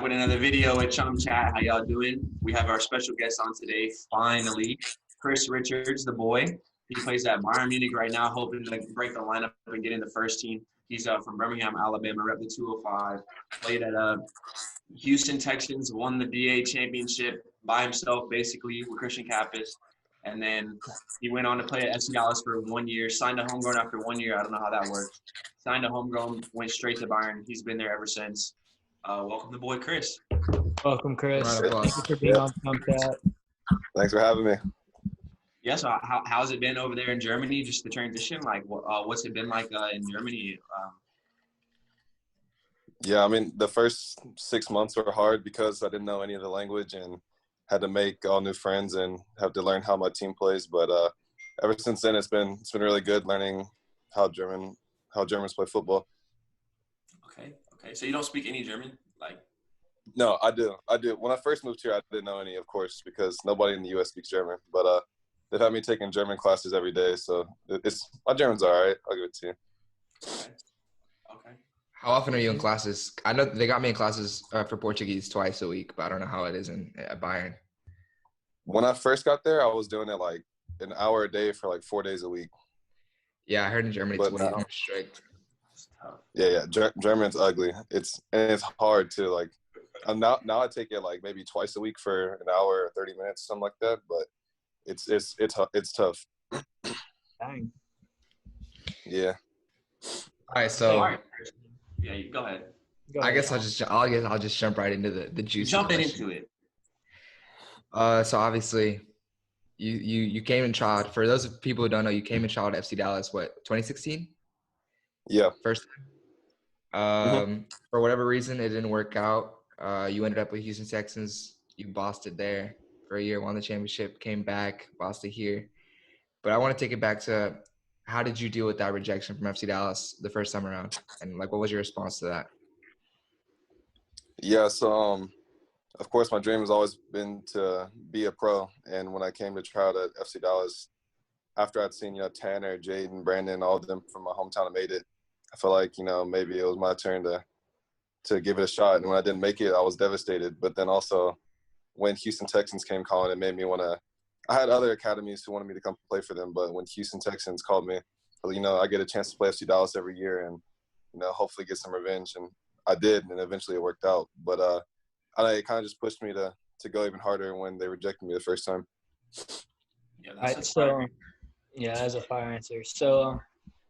with another video with ChumChat. How y'all doing? We have our special guest on today, finally. Chris Richards, the boy. He plays at Bayern Munich right now, hoping to break the lineup and get in the first team. He's from Birmingham, Alabama, rep the 205. Played at Houston Texans, won the DA championship by himself, basically, with Christian Kappas. And then he went on to play at FC Dallas for 1 year, signed a homegrown after 1 year. I don't know how that works. Signed a homegrown, went straight to Bayern. He's been there ever since. Welcome the boy, Chris. Welcome, Chris. Right, Thank you for being on ChumChat. Thanks for having me. Yeah, so how's it been over there in Germany, just the transition? Like, what's it been like in Germany? Yeah, I mean, the first 6 months were hard because I didn't know any of the language and had to make all new friends and have to learn how my team plays. But ever since then, it's been really good learning how Germans play football. Okay. So you don't speak any German, like? No, I do. When I first moved here, I didn't know any, of course, because nobody in the U.S. speaks German. But they've had me taking German classes every day, so my German's all right. I'll give it to you. Okay. How often are you in classes? I know they got me in classes for Portuguese twice a week, but I don't know how it is at Bayern. When I first got there, I was doing it like an hour a day for like 4 days a week. Yeah, I heard in Germany it's way more strict. Yeah. German's ugly. It's hard to like. Now I take it like maybe twice a week for an hour or 30 minutes, something like that. But it's tough. Dang. Yeah. All right, so yeah, you go ahead. I guess I'll just jump right into the juicy Jumping question. into it. So obviously, you came in child. For those people who don't know, you came in child at FC Dallas. What, 2016? Yeah. First time. For whatever reason, it didn't work out. You ended up with Houston Texans. You bossed it there for a year, won the championship, came back, bossed it here. But I want to take it back to how did you deal with that rejection from FC Dallas the first time around, and like what was your response to that? Yeah. So of course, my dream has always been to be a pro. And when I came to try out at FC Dallas, after I'd seen, Tanner, Jaden, Brandon, all of them from my hometown made it, I felt like, maybe it was my turn to give it a shot. And when I didn't make it, I was devastated. But then also when Houston Texans came calling, it made me want to – I had other academies who wanted me to come play for them. But when Houston Texans called me, I get a chance to play FC Dallas every year and, hopefully get some revenge. And I did, and eventually it worked out. But it kind of just pushed me to go even harder when they rejected me the first time. Yeah, as a fire answer. So,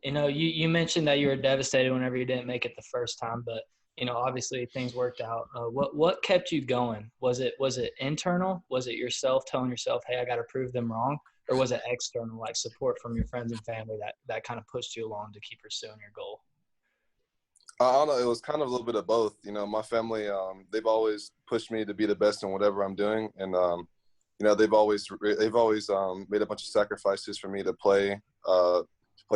you mentioned that you were devastated whenever you didn't make it the first time, but obviously things worked out. What kept you going? Was it internal? Was it yourself telling yourself, hey, I got to prove them wrong? Or was it external, like support from your friends and family that kind of pushed you along to keep pursuing your goal? I don't know. It was kind of a little bit of both. My family, they've always pushed me to be the best in whatever I'm doing. And, they've always made a bunch of sacrifices for me to play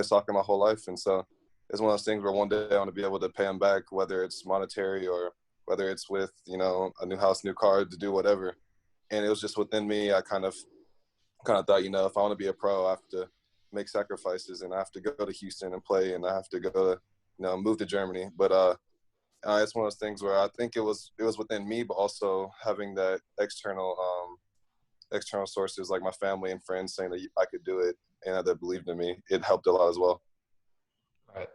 soccer my whole life. And so it's one of those things where one day I want to be able to pay them back, whether it's monetary or whether it's with, a new house, new car, to do whatever. And it was just within me. I kind of thought, if I want to be a pro, I have to make sacrifices and I have to go to Houston and play and I have to go to, move to Germany. But it's one of those things where I think it was within me, but also having that external sources like my family and friends saying that I could do it and that they believed in me. It helped a lot as well. Right.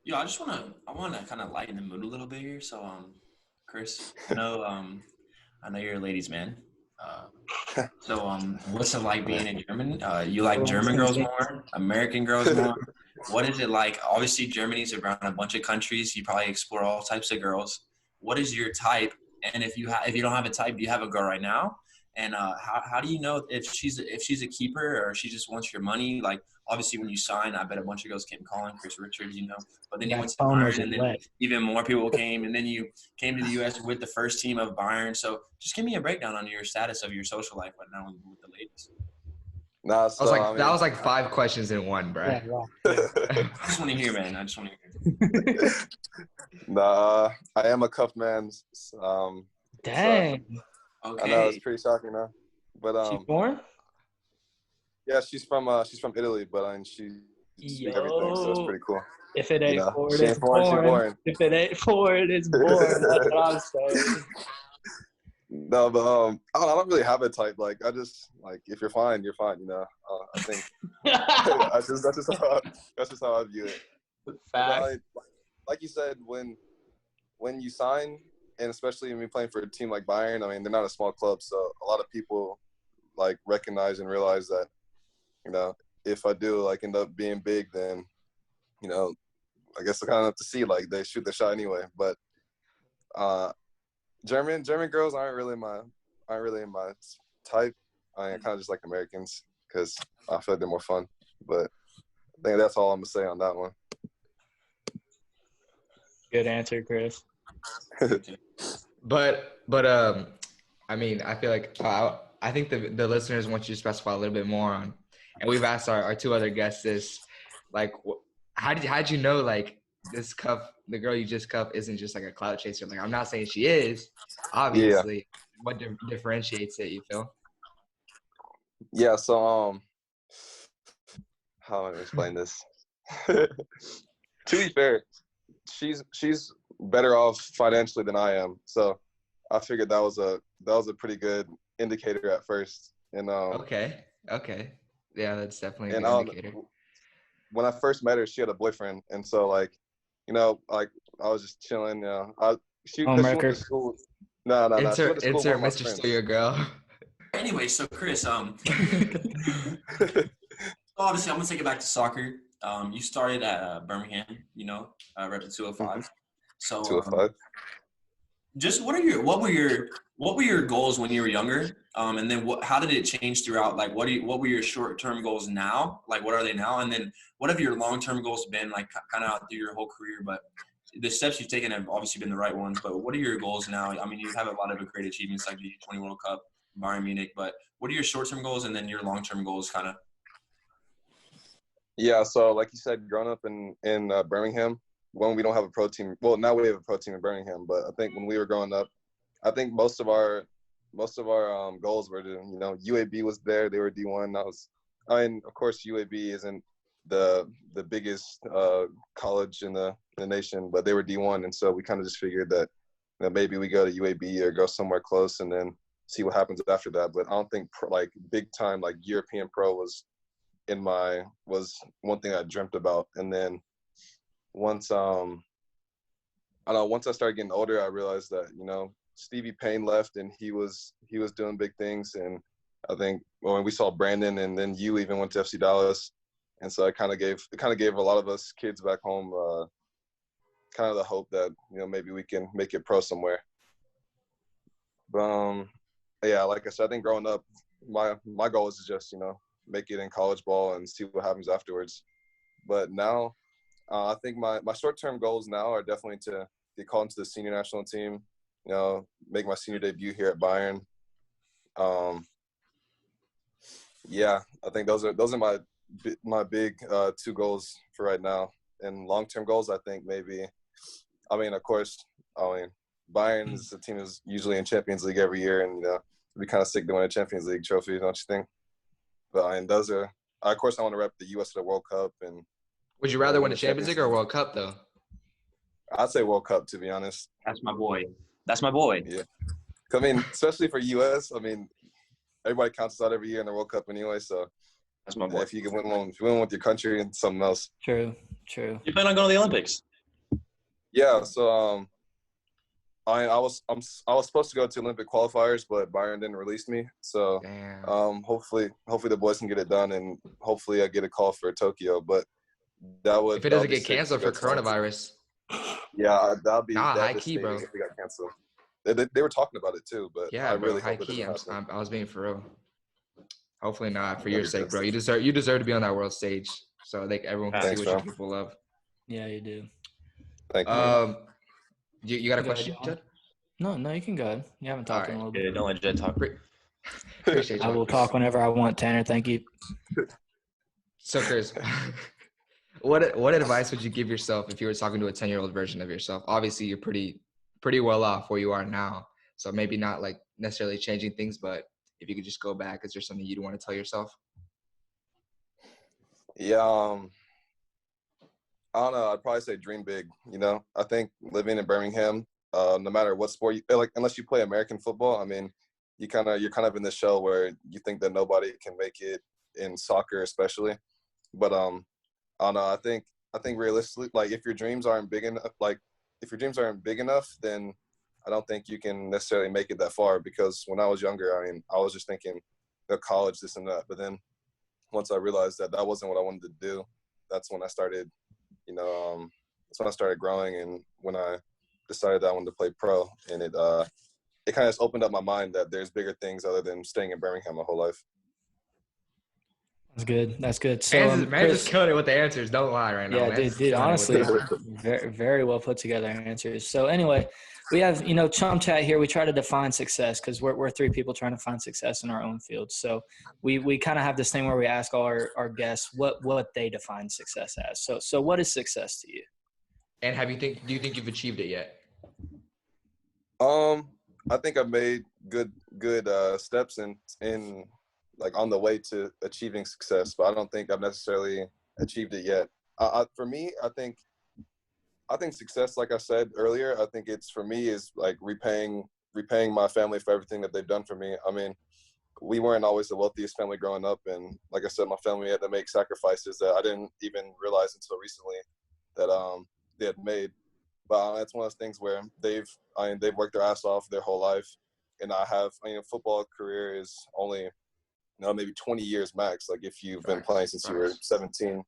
Yeah, I want to kind of lighten the mood a little bit here. So, Chris, I know you're a ladies' man. So, what's it like being in German? You like German girls more, American girls more? What is it like? Obviously, Germany's around a bunch of countries. You probably explore all types of girls. What is your type? And if you don't have a type, do you have a girl right now? And how do you know if she's a keeper or she just wants your money? Like, obviously, when you sign, I bet a bunch of girls came calling Chris Richards, But then you went to Bayern, and then even more people came. And then you came to the U.S. with the first team of Bayern. So just give me a breakdown on your status of your social life right now with the ladies. Nah, so, that was like 5 questions in one, bro. Yeah. I just want to hear, man. I just want to hear. Nah, I am a cuffed man. Dang. So, okay. I know, it's pretty shocking, huh? But she's born? Yeah, she's from Italy, but she speak everything. So it's Yo, pretty cool. if it ain't forward, She it's ain't foreign, she born. born. If it ain't forward, it's born. That's what I'm saying. No, but I don't really have a type. Like I just like if you're fine, you're fine. I think that's just how I view it. Fact. Like you said, when you sign, and especially when you're playing for a team like Bayern, I mean they're not a small club, so a lot of people like recognize and realize that if I do like end up being big, then I guess I kind of have to see like they shoot the shot anyway. But German girls aren't really my type. I kind of just like Americans because I feel like they're more fun. But I think that's all I'm gonna say on that one. Good answer, Chris. But I mean, I feel like I think the listeners want you to specify a little bit more on, and we've asked our two other guests this, like, how'd you know like this cuff, the girl you just cuffed isn't just like a clout chaser? Like, I'm not saying she is, obviously. Yeah. What differentiates it? You feel? Yeah. So how am I gonna explain this? To be fair, she's better off financially than I am, so I figured that was a pretty good indicator at first. And okay, yeah, that's definitely a good indicator. When I first met her, she had a boyfriend, and so like I was just chilling. She went to school. No. Insert Mr. Steal Your Girl. Anyway, so Chris, obviously I'm gonna take it back to soccer. You started at Birmingham, repping 205. So 205. Just what were your goals when you were younger? And then how did it change throughout? Like, what were your short-term goals now? Like, what are they now? And then what have your long-term goals been, like, kind of through your whole career? But the steps you've taken have obviously been the right ones. But what are your goals now? I mean, you have a lot of great achievements like the 20 World Cup, Bayern Munich. But what are your short-term goals and then your long-term goals, kind of? Yeah. So, like you said, growing up in Birmingham, when we don't have a pro team. Well, now we have a pro team in Birmingham, but I think when we were growing up, I think most of our goals were to, UAB was there. They were D1. Of course, UAB isn't the biggest college in the nation, but they were D1, and so we kind of just figured that maybe we go to UAB or go somewhere close and then see what happens after that. But I don't think like big time like European pro was one thing I dreamt about. And then once I started getting older, I realized that Stevie Payne left and he was doing big things, and I think when we saw Brandon and then you even went to FC Dallas, and so it kind of gave a lot of us kids back home kind of the hope that maybe we can make it pro somewhere. But yeah, like I said, I think growing up, my goal is to just make it in college ball and see what happens afterwards. But now I think my short-term goals now are definitely to get called into the senior national team, make my senior debut here at Bayern. Yeah, I think those are my big two goals for right now. And long-term goals, I think maybe, of course, Bayern is a team that's usually in Champions League every year, and it'd be kind of sick to win a Champions League trophy, don't you think? But those are, of course, I want to rep the U.S. at the World Cup. And would you rather win a Champions League or a World Cup, though? I'd say World Cup, to be honest. That's my boy. Yeah. Especially for U.S., everybody counts us out every year in the World Cup anyway, so that's my boy. If you can win one with your country and something else. True. You plan on going to the Olympics? Yeah, so I was supposed to go to Olympic qualifiers, but Bayern didn't release me. So hopefully the boys can get it done, and hopefully I get a call for Tokyo. But if it doesn't get canceled for coronavirus. Yeah, that'd be high key, bro. If it got canceled. They were talking about it too, but yeah, I really high hope key. I was being for real. Hopefully not, for your sake, bro. You deserve to be on that world stage, so everyone can see what you're capable of. Yeah, you do. Thank you. You got a question, Jed? No, you can go. You haven't talked in a little bit. Yeah, don't let Jed talk. Appreciate you. I will talk whenever I want, Tanner. Thank you. So, Chris, what advice would you give yourself if you were talking to a 10-year-old version of yourself? Obviously, you're pretty well off where you are now, so maybe not like necessarily changing things, but if you could just go back, is there something you'd want to tell yourself? Yeah, I don't know. I'd probably say dream big. You know, I think living in Birmingham, no matter what sport like, unless you play American football, I mean, you're kind of in this shell where you think that nobody can make it in soccer, especially. But I don't know. I think realistically, like if your dreams aren't big enough, then I don't think you can necessarily make it that far. Because when I was younger, I mean, I was just thinking, college, this and that. But then once I realized that wasn't what I wanted to do, that's when I started, that's when I started growing, and when I decided that I wanted to play pro, and it kind of just opened up my mind that there's bigger things other than staying in Birmingham my whole life. That's good. That's good. So, Man just killing it with the answers. Don't lie right now. yeah, Man's dude, killing it with honestly, the very, very well put together answers. So anyway, we have, ChumChat here. We try to define success because we're three people trying to find success in our own field. So we kind of have this thing where we ask all our guests what they define success as. So what is success to you? And do you think you've achieved it yet? I think I've made good steps in like on the way to achieving success, but I don't think I've necessarily achieved it yet. For me, I think success, like I said earlier, I think it's for me is like repaying my family for everything that they've done for me. I mean, we weren't always the wealthiest family growing up, and like I said, my family had to make sacrifices that I didn't even realize until recently that they had made. But it's one of those things where they've worked their ass off their whole life, and football career is only maybe 20 years max. Like if you've been playing since you were 17,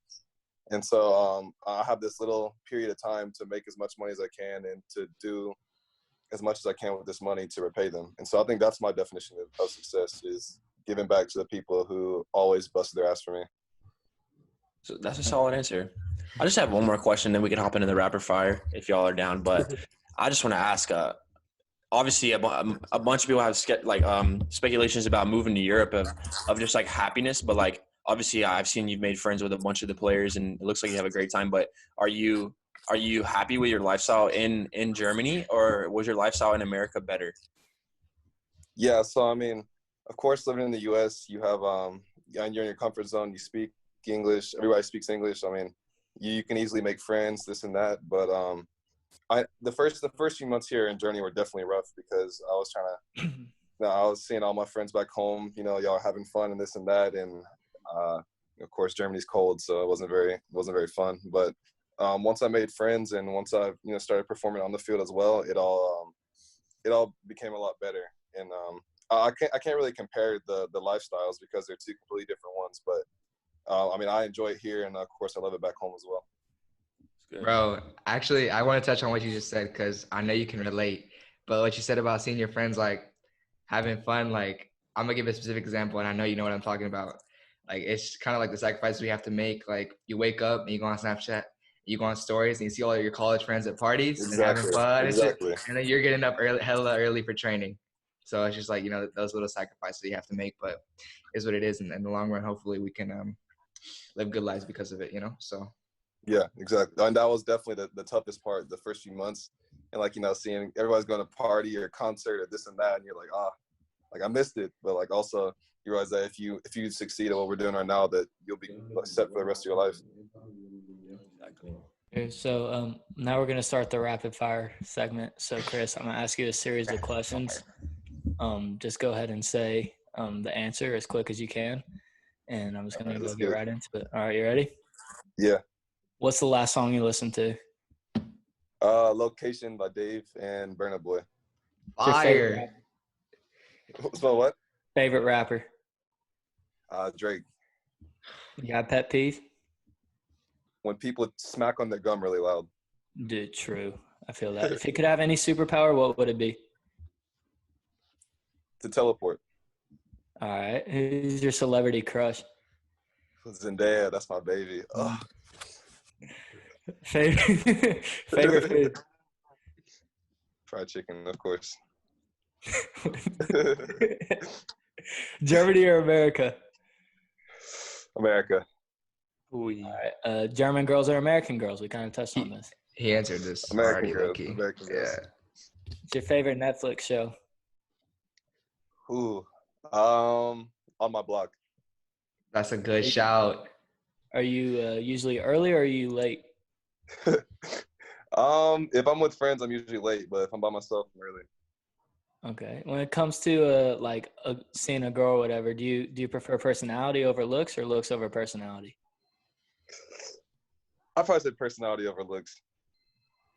and so I have this little period of time to make as much money as I can and to do as much as I can with this money to repay them. And so I think that's my definition of success, is giving back to the people who always busted their ass for me. So that's a solid answer. I just have one more question, then we can hop into the rapid fire if y'all are down. But I just want to ask, obviously a bunch of people have speculations about moving to Europe of just like happiness, but like obviously I've seen you've made friends with a bunch of the players and it looks like you have a great time. But are you happy with your lifestyle in Germany, or was your lifestyle in America better? Yeah, so I mean, of course, living in the U.S., you have you're in your comfort zone. You speak English. Everybody speaks English. I mean, you can easily make friends, this and that. But the first few months here in Germany were definitely rough because I was trying to, I was seeing all my friends back home. Y'all having fun and this and that, and of course Germany's cold, so it wasn't very fun. But once I made friends and once I started performing on the field as well, it all became a lot better. And I can't really compare the lifestyles because they're two completely different ones. But I mean, I enjoy it here, and of course I love it back home as well. Bro, actually, I want to touch on what you just said because I know you can relate. But what you said about seeing your friends like having fun, like I'm gonna give a specific example, and I know you know what I'm talking about. Like it's kind of like the sacrifices we have to make. Like you wake up and you go on Snapchat, you go on stories, and you see all of your college friends at parties and having fun and shit. And then you're getting up hella early for training. So it's just like those little sacrifices you have to make, but it's what it is. And in the long run, hopefully we can live good lives because of it. So. Yeah, exactly. And that was definitely the toughest part, the first few months. And like, seeing everybody's going to party or concert or this and that, and you're like, like I missed it. But like also you realize that if you succeed at what we're doing right now, that you'll be set for the rest of your life. Exactly. Okay, so now we're going to start the rapid fire segment. So Chris, I'm going to ask you a series of questions. Just go ahead and say the answer as quick as you can. And I'm just going to get right into it. All right, you ready? Yeah. What's the last song you listened to? Location by Dave and Burna Boy. Fire. So what? Favorite rapper? Drake. You got a pet peeve? When people smack on their gum really loud. Dude, true. I feel that. If you could have any superpower, what would it be? To teleport. All right. Who's your celebrity crush? Zendaya, that's my baby. Ugh. Favorite food? Fried chicken, of course. Germany or America? America. All right. German girls or American girls? We kind of touched on this. He answered this American already, girls. American girls. Yeah. What's your favorite Netflix show? Ooh. On My Block. That's a good shout. Are you usually early or are you late? If I'm with friends, I'm usually late, but if I'm by myself, I'm early. Okay. When it comes to seeing a girl or whatever, do you prefer personality over looks or looks over personality? I probably said personality over looks.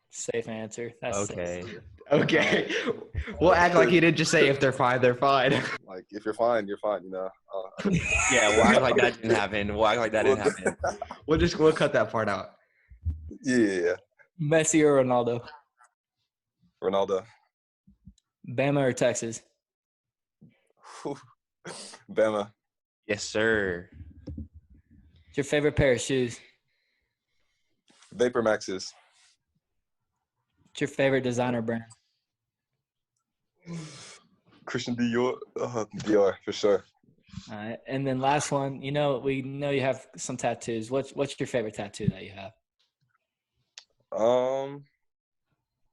Safe answer. That's Okay. Okay. We'll act like he didn't just say if they're fine, they're fine. Like, if you're fine, you're fine, you know. Yeah, we'll act like that didn't happen. We'll act like that didn't happen. We'll cut that part out. Yeah. Messi or Ronaldo? Ronaldo. Bama or Texas? Bama. Yes, sir. What's your favorite pair of shoes? Vapor Maxes. What's your favorite designer brand? Christian Dior. Dior, for sure. All right. And then last one, we know you have some tattoos. What's your favorite tattoo that you have?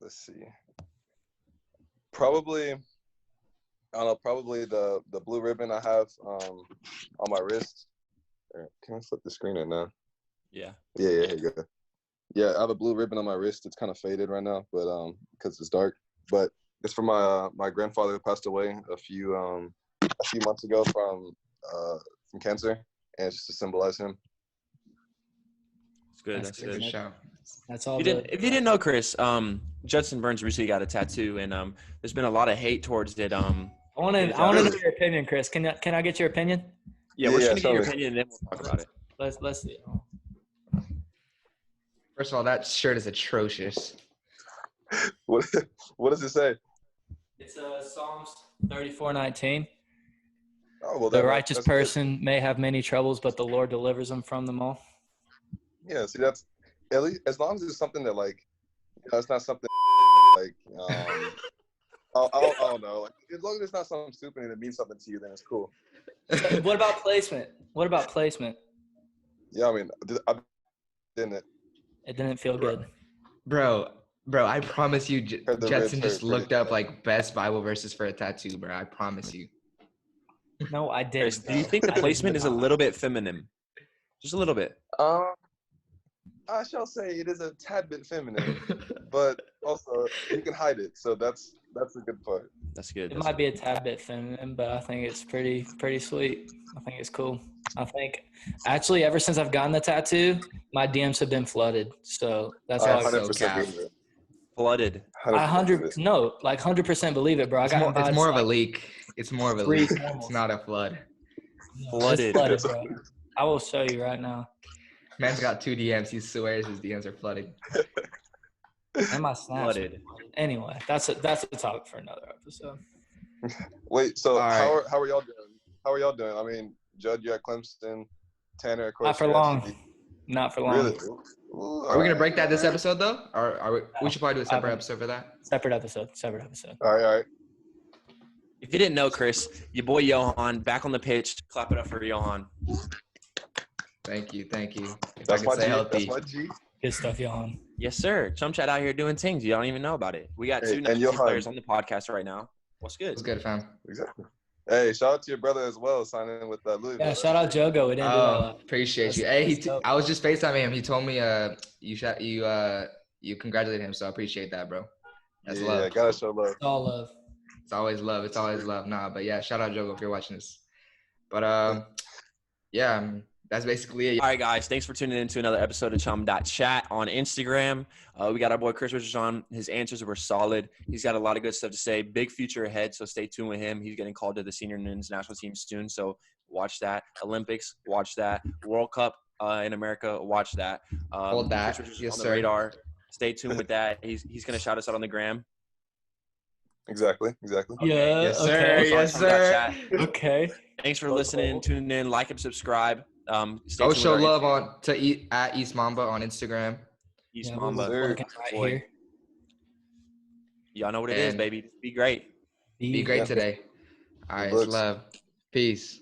Let's see. Probably, I don't know, probably the blue ribbon I have on my wrist. Can I flip the screen right now? Yeah. Yeah, here you go. Yeah, I have a blue ribbon on my wrist. It's kind of faded right now, but because it's dark. But it's for my grandfather who passed away a few months ago from cancer, and it's just to symbolize him. It's good. That's good. Shout. That's all. If you didn't know, Chris, Judson Burns recently got a tattoo, and there's been a lot of hate towards it. I want to know your opinion, Chris. Can I get your opinion? Yeah, we're just gonna get your opinion, and then we'll talk about it. Let's see. First of all, that shirt is atrocious. What does it say? It's Psalms 34:19. Oh, well, The righteous person may have many troubles, but the Lord delivers them from them all. Yeah, see, that's at least as long as it's something that it's not something like I don't know. Like, as long as it's not something stupid and it means something to you, then it's cool. What about placement? Yeah, I mean, I didn't. It didn't feel good. Bro, I promise you, Heard the Judson ribs just hurt looked pretty up like best Bible verses for a tattoo, bro. I promise you. No, I Chris, didn't. do you think the placement is a little bit feminine? Just a little bit. I shall say it is a tad bit feminine, but also you can hide it, so that's a good part. That's good. It might be a tad bit feminine, but I think it's pretty sweet. I think it's cool. I think actually ever since I've gotten the tattoo, my DMs have been flooded. So that's all. I 100% cap. believe it. Flooded. 100% believe it, bro. It's more of a leak. It's more of a leak. It's not a flood. Flooded. It's flooded, bro. I will show you right now. Man's got 2 DMs. He swears his DMs are flooded. And my snaps. Flooded. Anyway, that's a topic for another episode. Wait, so All right. how are y'all doing? How are y'all doing? I mean, Judd, you're at Clemson. Tanner, of course. Not for long. Not for long. Really? Ooh, Are we gonna break that this episode though, or we should probably do a separate episode for that? Separate episode. All right. If you didn't know, Chris, your boy Johan back on the pitch. Clap it up for Johan. Thank you. If That's I my can stay G. healthy. That's my G. Good stuff, Johan. Yes, sir. ChumChat out here doing things. You don't even know about it. We got Hey, two nice Johan. players on the podcast right now. What's good? It's good, fam. Exactly. Hey, shout out to your brother as well, signing with Louisville. Yeah, shout out Jogo. We didn't do that. Oh, appreciate you. Hey, I was just FaceTiming him. He told me you congratulated him, so I appreciate that, bro. That's love. Yeah, gotta show love. It's all love. It's always love. It's always love. Nah, but yeah, shout out Jogo if you're watching this. But yeah, that's basically it. All right, guys. Thanks for tuning in to another episode of Chum.chat on Instagram. We got our boy Chris Richards on. His answers were solid. He's got a lot of good stuff to say. Big future ahead, so stay tuned with him. He's getting called to the senior men's national team soon, so watch that. Olympics, watch that. World Cup in America, watch that. Hold that. Chris Richards Yes, on the sir. radar. Stay tuned with that. He's going to shout us out on the gram. Exactly. Yeah. Yes, sir. Okay. Yes, sir. Okay. Thanks for listening. Tune in, like, and subscribe. Stay Go tuned show with our love at East Mamba on Instagram. East Yeah, Mamba. sir. Right Boy. here. Y'all know what it is, And- baby. Be great. Be great today. All right, it's Looks. love. Peace.